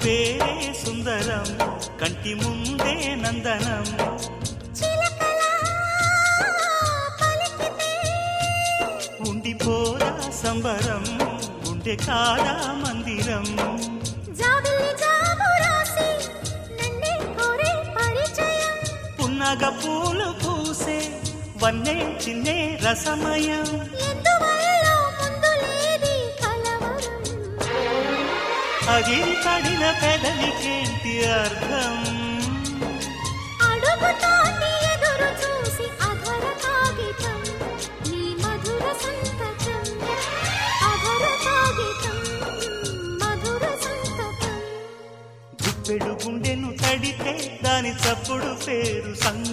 పేరే సుందరం కంటి ముందే నందనం ఉండిపోరా సంబరం ఉండే కాదా మందిరం పున్నగ పూలు పూసే వన్నే చిన్నే రసమయం అగిరి పడిన పెదవికేంటి అర్థం గుప్పెడు గుండెను తడితే దాని చప్పుడు పేరు సంగ